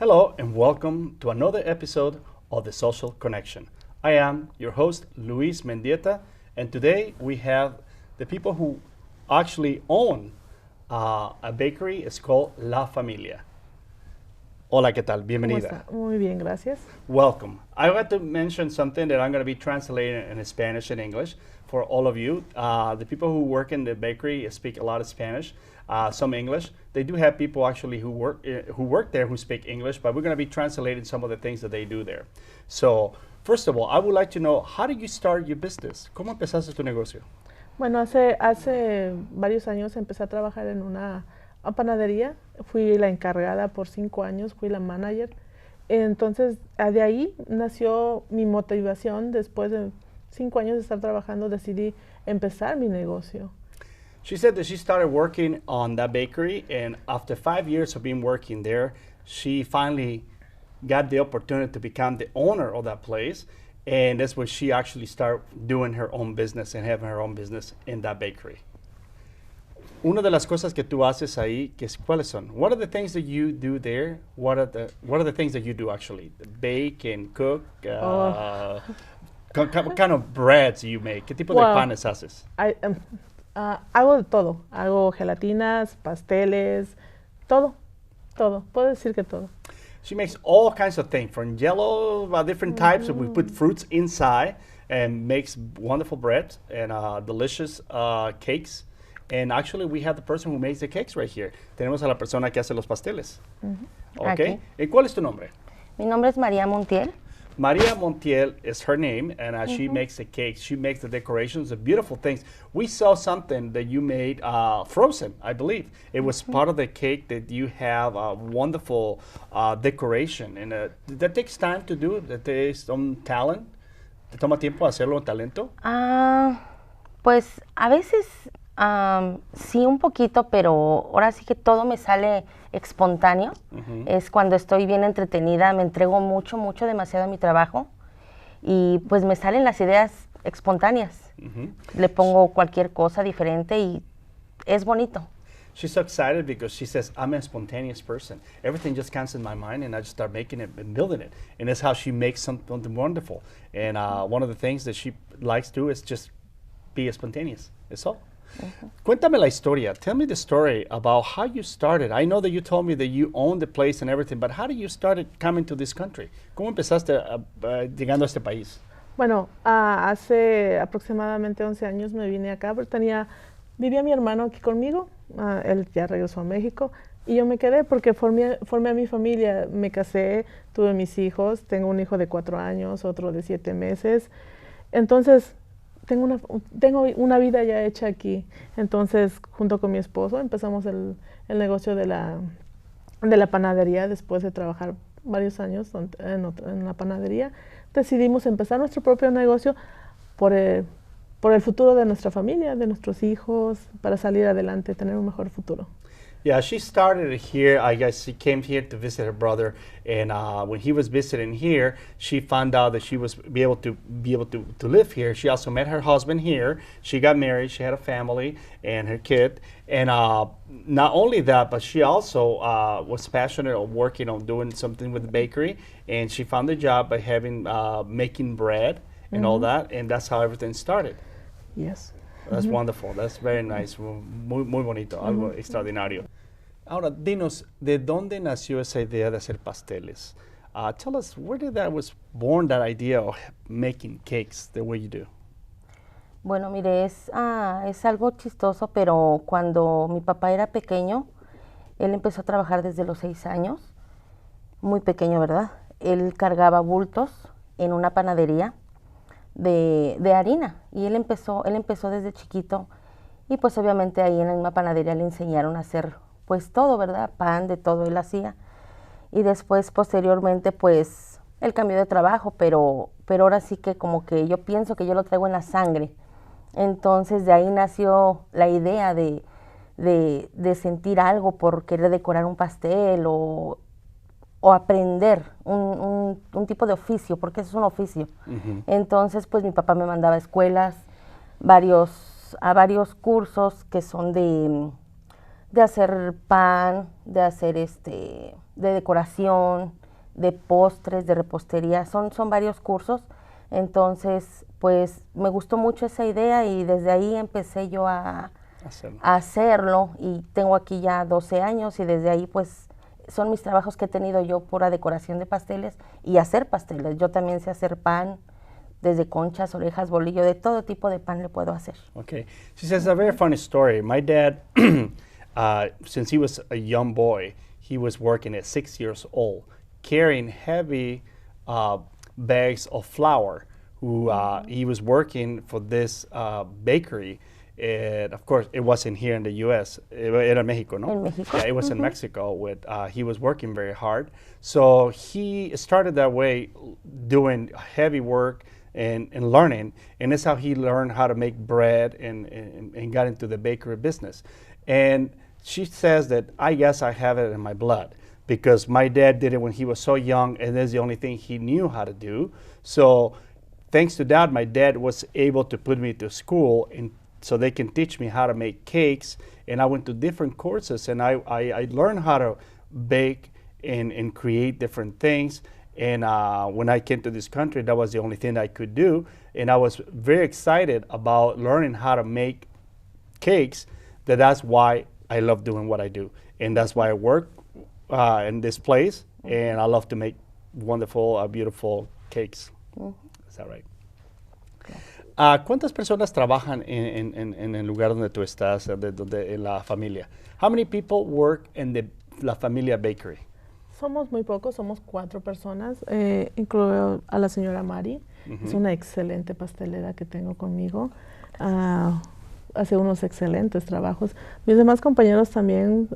Hello and welcome to another episode of The Social Connection. I am your host, Luis Mendieta, and today we have the people who actually own a bakery. It's called La Familia. Hola, ¿qué tal? Bienvenida. Muy bien, gracias. Welcome. I want to mention something that I'm going to be translating in Spanish and English for all of you. The people who work in the bakery speak a lot of Spanish, some English. They do have people actually who work there who speak English, but we're going to be translating some of the things that they do there. So, first of all, I would like to know, how did you start your business? ¿Cómo empezaste tu negocio? Bueno, hace varios años empecé a trabajar en una panadería. Fui la encargada por 5 años, fui la manager. Entonces, de ahí nació mi motivación. Después de 5 años de estar trabajando, decidí empezar mi negocio. She said that she started working on that bakery, and after 5 years of being working there, she finally got the opportunity to become the owner of that place, and that's where she actually started doing her own business and having her own business in that bakery. Una de las cosas que tú haces ahí, ¿cuáles son? What are the things that you do there? What are the things that you do actually? Bake and cook? What kind of breads do you make? ¿Qué tipo de panes haces? Hago de todo. Hago gelatinas, pasteles, todo. Puedo decir que todo. She makes all kinds of things, from jello, different types. We put fruits inside and makes wonderful bread and delicious cakes. And actually, we have the person who makes the cakes right here. Tenemos a la persona que hace los pasteles. Okay. ¿Y cuál es tu nombre? Mi nombre es María Montiel. Maria Montiel is her name, and she makes the cakes. She makes the decorations, the beautiful things. We saw something that you made frozen, I believe. It was part of the cake that you have a wonderful decoration. And that takes time to do. That takes some talent. ¿Te toma tiempo hacerlo, talento? Pues a veces sí un poquito, pero ahora sí que todo me sale espontáneo. Es cuando estoy bien entretenida, me entrego mucho, demasiado a mi trabajo y pues me salen las ideas espontáneas. Le pongo cualquier cosa diferente y es bonito. She's so excited because she says, I'm a spontaneous person. Everything just comes in my mind and I just start making it and building it. And that's how she makes something wonderful. And one of the things that she likes to do is just be spontaneous. That's all. Cuéntame la historia. Tell me the story about how you started. I know that you told me that you own the place and everything, but how did you start coming to this country? ¿Cómo empezaste llegando a este país? Bueno, hace aproximadamente 11 años me vine acá, porque vivía mi hermano aquí conmigo. Él ya regresó a México y yo me quedé porque formé a mi familia. Me casé, tuve mis hijos, tengo un hijo de 4 años, otro de 7 meses. Entonces, tengo una vida ya hecha aquí. Entonces, junto con mi esposo, empezamos el negocio de la panadería. Después de trabajar varios años en la panadería, decidimos empezar nuestro propio negocio por el futuro de nuestra familia, de nuestros hijos, para salir adelante, tener un mejor futuro. Yeah, she started here. I guess she came here to visit her brother, and when he was visiting here, she found out that she was be able to live here. She also met her husband here. She got married. She had a family and her kid. And not only that, but she also was passionate of working on doing something with the bakery. And she found a job by making bread and all that. And that's how everything started. Yes. That's wonderful. That's very nice. Muy bonito. Algo extraordinario. Ahora, dinos, ¿de dónde nació esa idea de hacer pasteles? Tell us, where was born that idea of making cakes the way you do? Bueno, mire, es algo chistoso, pero cuando mi papá era pequeño, él empezó a trabajar desde los 6 años. Muy pequeño, ¿verdad? Él cargaba bultos en una panadería de harina y él empezó desde chiquito y pues obviamente ahí en la misma panadería le enseñaron a hacer pues todo, ¿verdad? Pan, de todo él hacía y después posteriormente pues él cambió de trabajo, pero ahora sí que como que yo pienso que yo lo traigo en la sangre. Entonces de ahí nació la idea de sentir algo por querer decorar un pastel o aprender un tipo de oficio, porque eso es un oficio. Entonces, pues mi papá me mandaba a escuelas, a varios cursos que son de hacer pan, de hacer de decoración, de postres, de repostería, son varios cursos. Entonces, pues me gustó mucho esa idea y desde ahí empecé yo a hacerlo y tengo aquí ya 12 años y desde ahí pues son mis trabajos que he tenido yo, pura decoración de pasteles y hacer pasteles. Yo también sé hacer pan, desde conchas, orejas, bolillo, de todo tipo de pan le puedo hacer. Okay. She says a very funny story. My dad, since he was a young boy, he was working at 6 years old, carrying heavy bags of flour. He was working for this bakery. And of course, it wasn't here in the U.S. Era Mexico, no? En México. Yeah, it was in Mexico. He was working very hard. So he started that way, doing heavy work and learning. And that's how he learned how to make bread and got into the bakery business. And she says that I guess I have it in my blood because my dad did it when he was so young, and that's the only thing he knew how to do. So thanks to that, my dad was able to put me to school and so they can teach me how to make cakes. And I went to different courses and I learned how to bake and create different things. And when I came to this country, that was the only thing I could do. And I was very excited about learning how to make cakes. That's why I love doing what I do. And that's why I work in this place. And I love to make wonderful, beautiful cakes. Is that right? ¿Cuántas personas trabajan en el lugar donde tú estás, en la familia? How many people work in la Familia Bakery? Somos muy pocos, somos 4 personas, incluyo a la señora Mari, es una excelente pastelera que tengo conmigo, hace unos excelentes trabajos. Mis demás compañeros también,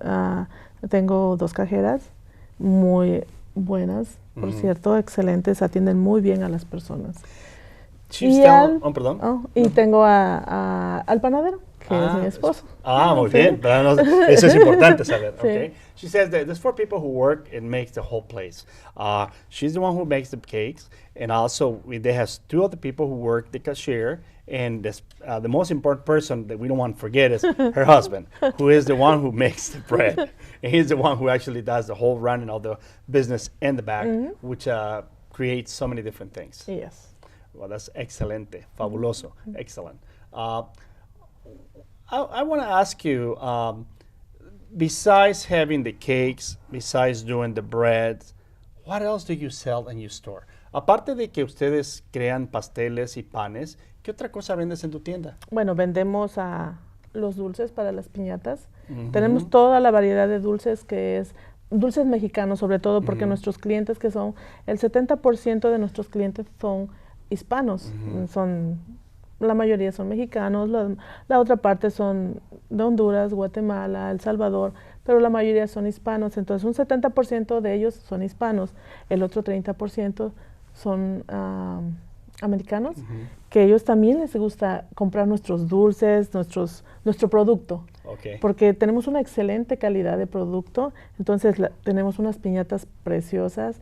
tengo 2 cajeras muy buenas, por cierto, excelentes, atienden muy bien a las personas. Y tengo al panadero, que es mi esposo. Muy bien. Eso es importante saber. Okay. She says that there's 4 people who work and makes the whole place. She's the one who makes the cakes, and also they have 2 other people who work the cashier, and the most important person that we don't want to forget is her husband, who is the one who makes the bread. And he's the one who actually does the whole running of the business in the back, which creates so many different things. Yes. Well, that's excelente, fabuloso, excellent. I want to ask you, besides having the cakes, besides doing the breads, what else do you sell in your store? Aparte de que ustedes crean pasteles y panes, ¿qué otra cosa vendes en tu tienda? Bueno, vendemos los dulces para las piñatas. Tenemos toda la variedad de dulces que es dulces mexicanos, sobre todo porque nuestros clientes que son, el 70% de nuestros clientes son hispanos, la mayoría son mexicanos, la otra parte son de Honduras, Guatemala, El Salvador, pero la mayoría son hispanos, entonces un 70% de ellos son hispanos, el otro 30% son americanos, que a ellos también les gusta comprar nuestros dulces, nuestro producto, porque tenemos una excelente calidad de producto, entonces tenemos unas piñatas preciosas,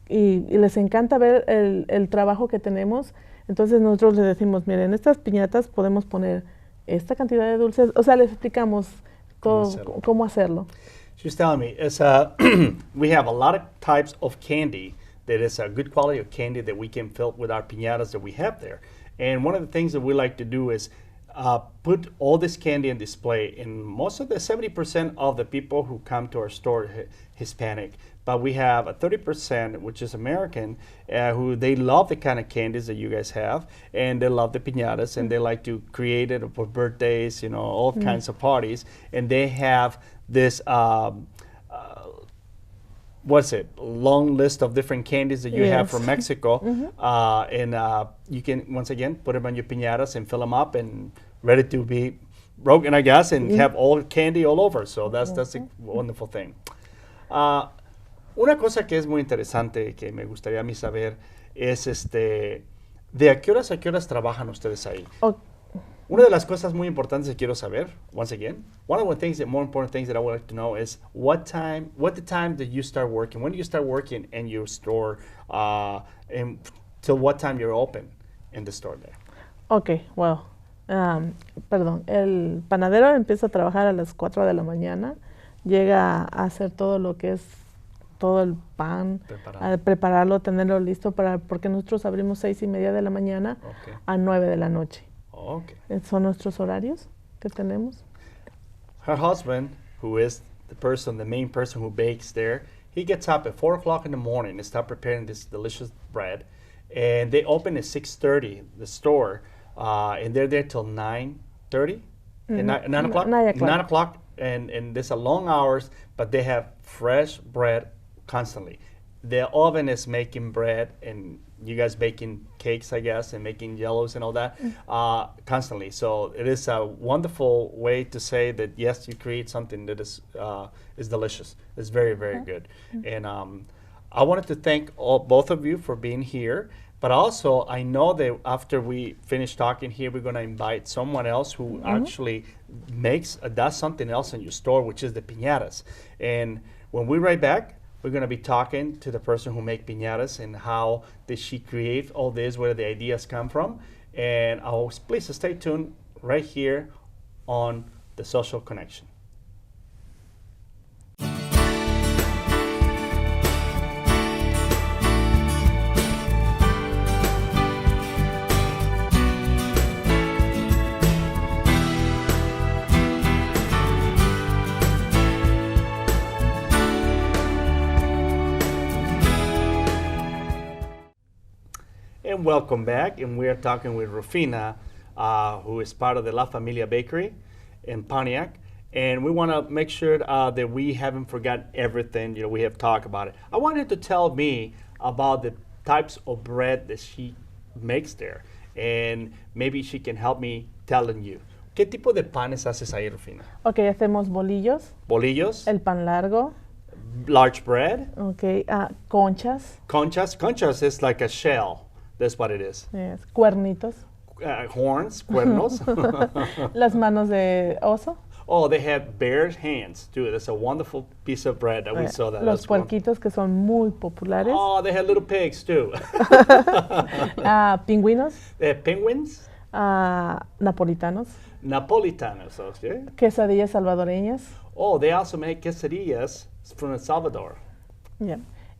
y les encanta ver el trabajo que tenemos. Entonces nosotros les decimos, miren, en estas piñatas podemos poner esta cantidad de dulces. O sea, les explicamos todo cómo hacerlo. She's telling me, we have a lot of types of candy that is a good quality of candy that we can fill with our piñatas that we have there. And one of the things that we like to do is put all this candy in display. And most of the 70% of the people who come to our store are Hispanic. But we have a 30%, which is American, who they love the kind of candies that you guys have, and they love the piñatas, and they like to create it for birthdays, all kinds of parties. And they have this, long list of different candies that you have from Mexico. And you can, once again, put them on your piñatas and fill them up and ready to be broken, I guess, and have all candy all over. So that's a wonderful thing. Una cosa que es muy interesante que me gustaría a mí saber es de a qué horas trabajan ustedes ahí. Una de las cosas muy importantes que quiero saber, once again, one of the more important things that I would like to know is what the time that you start working, when do you start working in your store, and till what time you're open in the store there? Okay, well, Perdón, el panadero empieza a trabajar a las 4 de la mañana, llega a hacer todo lo que es todo el pan, a prepararlo, tenerlo listo porque nosotros abrimos 6:30 de la mañana a 9 de la noche. Son nuestros horarios que tenemos. Her husband, who is the main person who bakes there, he gets up at 4 o'clock in the morning and start preparing this delicious bread. And they open at 6:30, the store, and they're there till 9:30, and 9 o'clock. 9 o'clock, and there's a long hours, but they have fresh bread constantly. The oven is making bread, and you guys baking cakes, I guess, and making jellos and all that constantly. So it is a wonderful way to say that yes, you create something that is delicious. It's very, very good. And I wanted to thank both of you for being here. But also, I know that after we finish talking here, we're going to invite someone else who actually does something else in your store, which is the piñatas. And when we write back, we're going to be talking to the person who makes piñatas and how did she create all this, where the ideas come from. And please stay tuned right here on The Social Connection. And welcome back, and we are talking with Rufina, who is part of the La Familia Bakery in Pontiac, and we want to make sure that we haven't forgotten everything. We have talked about it. I wanted to tell me about the types of bread that she makes there, and maybe she can help me telling you. ¿Qué tipo de panes haces ahí, Rufina? Ok, hacemos bolillos. Bolillos. El pan largo. Large bread. Ok, conchas. Conchas is like a shell. That's what it is. Yes. Cuernitos. Horns, cuernos. Las manos de oso. Oh, they have bear hands too. That's a wonderful piece of bread that we saw. Los puerquitos que son muy populares. Oh, they have little pigs too. Pingüinos. Penguins. Napolitanos. Napolitanos, okay. Quesadillas salvadoreñas. Oh, they also make quesadillas from El Salvador. Yeah.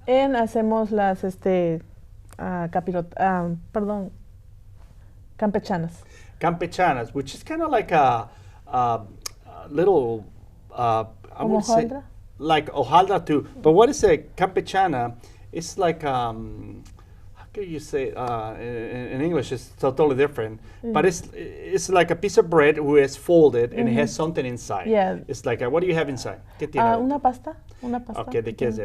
And hacemos las campechanas. Campechanas, which is kind of like a little, I would say, like hojaldra too. But what is a campechana? It's like, how can you say, in English it's totally different. But it's like a piece of bread who is folded and it has something inside. Yeah. It's like, what do you have inside? ¿Qué tiene? Una pasta. Okay, ¿de qué es?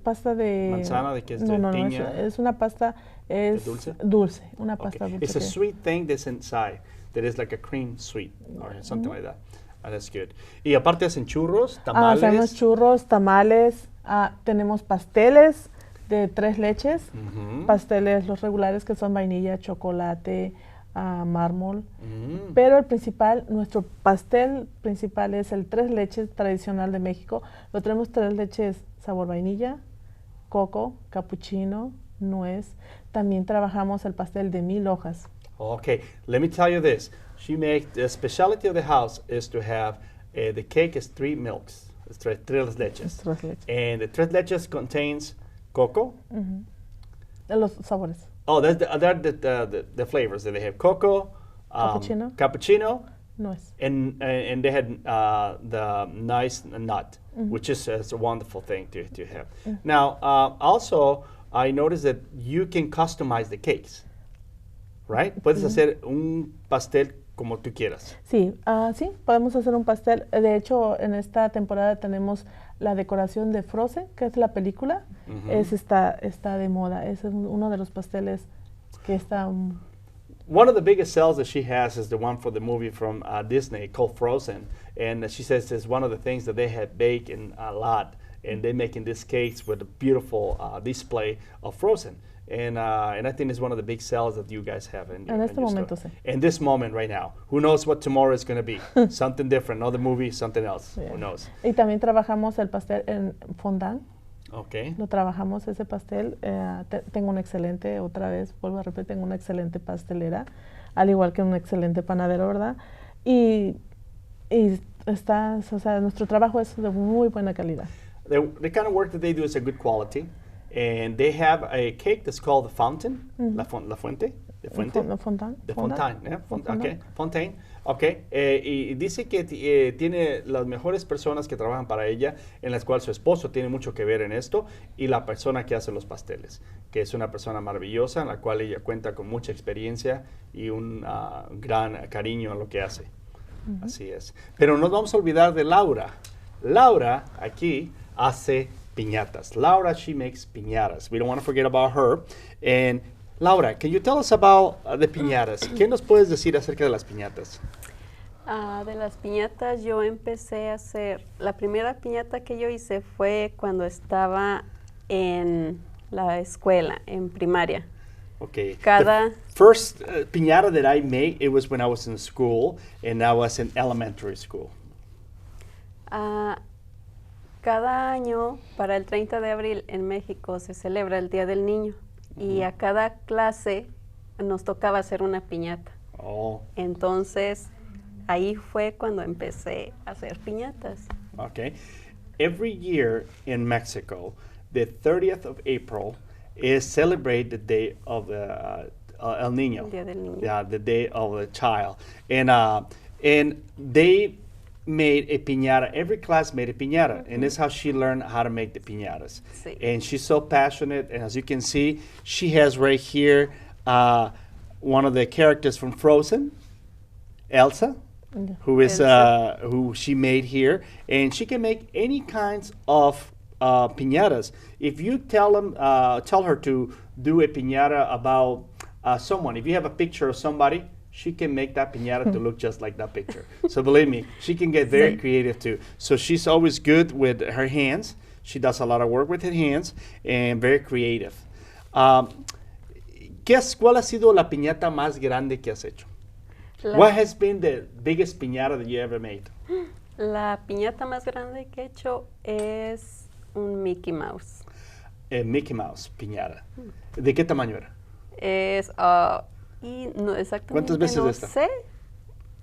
Pasta de manzana, de que es de piña. Es una pasta, es dulce, una pasta dulce. It's a sweet thing that's inside, that is like a cream sweet or something like that. That's good. Y aparte hacen churros, tamales. Hacemos churros, tamales, tenemos pasteles de 3 leches, pasteles los regulares que son vainilla, chocolate, mármol, pero nuestro pastel principal es el 3 leches tradicional de México. Lo tenemos 3 leches sabor vainilla, coco, capuchino, nuez. También trabajamos el pastel de 1000 hojas. Okay, let me tell you this. The specialty of the house is to have, the cake is 3 milks, it's 3 leches. And the 3 leches contains cocoa. Los sabores. Oh, that's the flavors that they have. Cocoa, cappuccino, nuez. And they had the nice nut, which is a wonderful thing to have. Now, also, I noticed that you can customize the cakes, right? Puedes hacer un pastel como tú quieras. Sí, sí, podemos hacer un pastel. De hecho, en esta temporada tenemos la decoración de Frozen, que es la película. Está de moda. Es uno de los pasteles que está... One of the biggest sales that she has is the one for the movie from Disney called Frozen. And she says it's one of the things that they have baked in a lot. And they're making these cakes with a beautiful display of Frozen. And I think it's one of the big sales that you guys have in your store. In this moment right now. Who knows what tomorrow is going to be? Something different, another movie, something else. Yeah. Who knows? Y también trabajamos el pastel en fondant. Okay. Lo trabajamos ese pastel. Tengo una excelente, otra vez, vuelvo a repetir, tengo una excelente pastelera, al igual que un excelente panadero, ¿verdad? Y o sea, nuestro trabajo es de muy buena calidad. The kind of work that they do is a good quality, and they have a cake that's called the fountain, la fuente, the fuente, the fontaine, yeah? Okay, fontaine, okay. Y dice que tiene las mejores personas que trabajan para ella, en las cuales su esposo tiene mucho que ver en esto, y la persona que hace los pasteles, que es una persona maravillosa, en la cual ella cuenta con mucha experiencia y un gran cariño en lo que hace. Así es. Pero no nos vamos a olvidar de Laura. Laura aquí hace piñatas. Laura, she makes piñatas. We don't want to forget about her. And Laura, can you tell us about the piñatas? ¿Qué nos puedes decir acerca de las piñatas? De las piñatas yo empecé a hacer, la primera piñata que yo hice fue cuando estaba en la escuela, en primaria. Okay. Cada the first piñata that I made, it was when I was in school, and I was in elementary school. Cada año, para el 30 de abril en México, se celebra el Día del Niño. Y a cada clase nos tocaba hacer una piñata. Oh. Entonces, ahí fue cuando empecé a hacer piñatas. Okay. Every year in Mexico, the 30th of April is celebrate the day of the El Niño. El Día del Niño. Yeah, the day of the child. And they made a piñata. Every class made a piñata, and that's how she learned how to make the piñatas. Sí. And she's so passionate, and as you can see, she has right here one of the characters from Frozen, Elsa, who is who she made here, and she can make any kinds of piñatas. If you tell her to do a piñata about someone, if you have a picture of somebody, she can make that piñata to look just like that picture. So believe me, she can get very creative too. So she's always good with her hands. She does a lot of work with her hands and very creative. ¿Cuál ha sido la piñata más grande que has hecho? What has been the biggest piñata that you ever made? La piñata más grande que he hecho es un Mickey Mouse. Mickey Mouse piñata. ¿De qué tamaño era? Es, y no exactamente ¿Cuántas veces no esta? sé.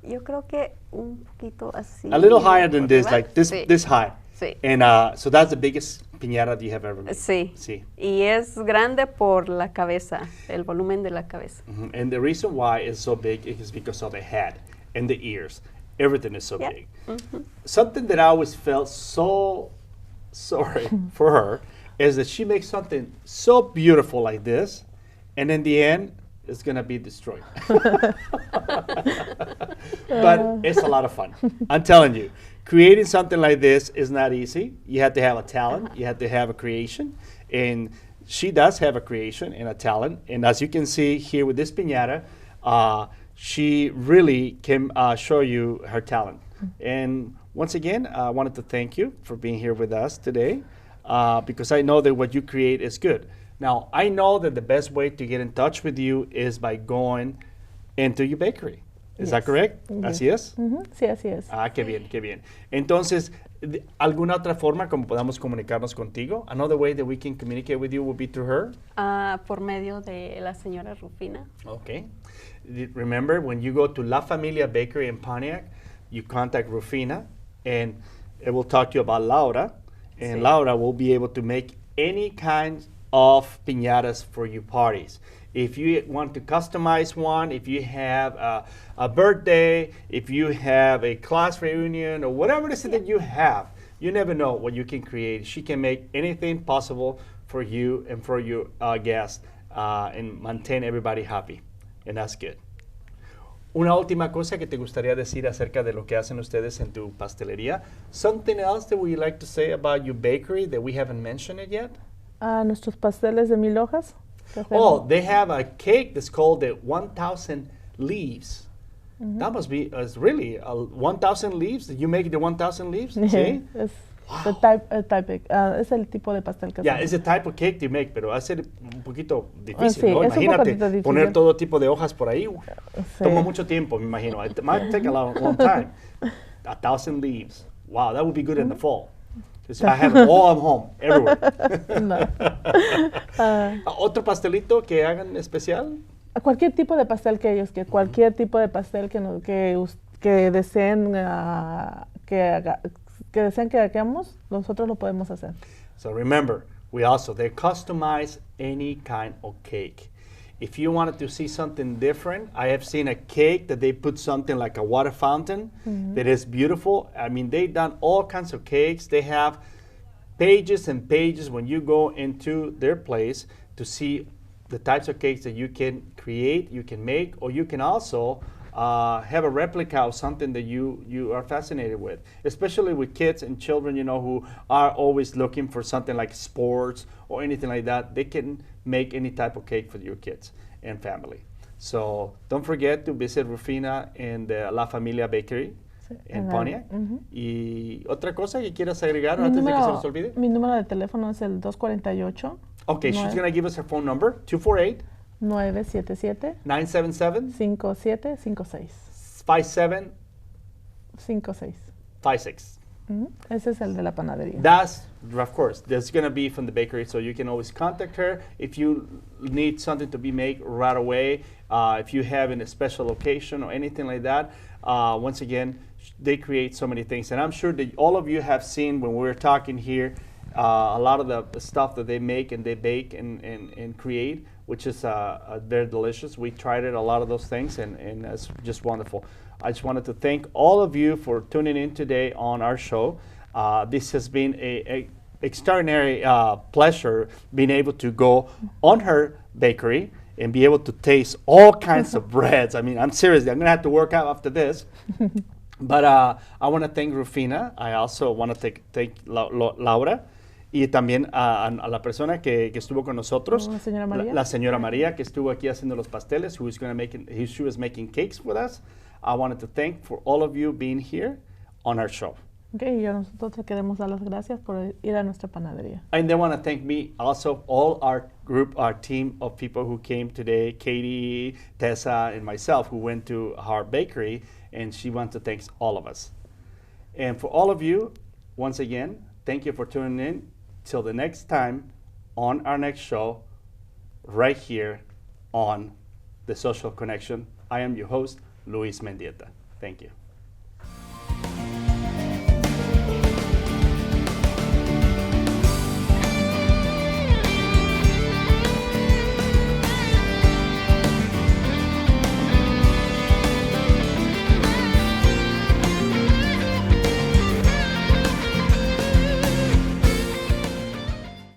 Yo creo que un poquito así. A little higher than this, ¿verdad? like this, Sí. this high. Sí. And so that's the biggest piñata you have ever made. Sí. Sí. Y es grande por la cabeza, el volumen de la cabeza. And the reason why it's so big is because of the head and the ears. Everything is so Yeah. big. Something that I always felt so sorry for her is that she makes something so beautiful like this, and in the end, it's going to be destroyed. But it's a lot of fun. I'm telling you, creating something like this is not easy. You have to have a talent. You have to have a creation. And she does have a creation and a talent. And as you can see here with this piñata, she really can show you her talent. And once again, I wanted to thank you for being here with us today, because I know that what you create is good. Now, I know that the best way to get in touch with you is by going into your bakery. Is that correct? ¿Así es? Sí, así es. Qué bien, qué bien. Entonces, ¿alguna otra forma como podamos comunicarnos contigo? Another way that we can communicate with you will be through her? Por medio de la señora Rufina. Okay. Remember, when you go to La Familia Bakery in Pontiac, you contact Rufina, and it will talk to you about Laura, and Sí. Laura will be able to make any kind of piñatas for your parties. If you want to customize one, if you have a birthday, if you have a class reunion, or whatever it is that you have, you never know what you can create. She can make anything possible for you and for your guests, and maintain everybody happy, and that's good. Una última cosa que te gustaría decir acerca de lo que hacen ustedes en tu pastelería. Something else that we like to say about your bakery that we haven't mentioned it yet? Nuestros pasteles de 1000 hojas. que Oh, hacemos. they have a cake that's called the 1000 leaves. That must be really 1000 leaves. Did you make the 1000 leaves? ¿Sí? Es, Wow. es el tipo de pastel que Yeah, hacemos. it's the type of cake you make, pero va a ser un poquito difícil, Sí, ¿no? es un Imagínate poquito difícil. poner todo tipo de hojas por ahí. Sí. Toma mucho tiempo, me imagino. It might take a long time. 1000 leaves. Wow, that would be good in the fall. I have it all at home, everywhere. No. ¿Otro pastelito que hagan especial? Cualquier tipo de pastel que ellos, que cualquier tipo de pastel que deseen que deseen que hagamos, nosotros lo podemos hacer. So remember, they customize any kind of cake. If you wanted to see something different, I have seen a cake that they put something like a water fountain that is beautiful. I mean, they've done all kinds of cakes. They have pages and pages when you go into their place to see the types of cakes that you can create, you can make, or you can also have a replica of something that you are fascinated with, especially with kids and children, who are always looking for something like sports or anything like that. They can make any type of cake for your kids and family. So don't forget to visit Rufina in the La Familia Bakery en Pontiac. Y otra cosa que quieras agregar antes de que se nos olvide. Mi número de teléfono es el 248. Okay, she's going to give us her phone number, 248 977 977 5756. 5756. 56. Ese es el de la panadería. That's, of course, that's going to be from the bakery, so you can always contact her if you need something to be made right away, if you have in a special location or anything like that. Once again, they create so many things, and I'm sure that all of you have seen when we were talking here a lot of the stuff that they make and they bake and create, which is very delicious. We tried it, a lot of those things, and it's just wonderful. I just wanted to thank all of you for tuning in today on our show. This has been a extraordinary pleasure being able to go on her bakery and be able to taste all kinds of breads. I mean, I'm seriously, I'm going to have to work out after this. But I want to thank Rufina. I also want to thank Laura. Y también a la persona que estuvo con nosotros, la señora María. La señora María, que estuvo aquí haciendo los pasteles, she was making cakes with us. I wanted to thank for all of you being here on our show. Okay, y nosotros queremos dar las gracias por ir a nuestra panadería. And they want to thank me also, all our group, our team of people who came today, Katie, Tessa, and myself, who went to our bakery, and she wants to thank all of us. And for all of you, once again, thank you for tuning in. Till the next time on our next show, right here on The Social Connection. I am your host, Luis Mendieta. Thank you.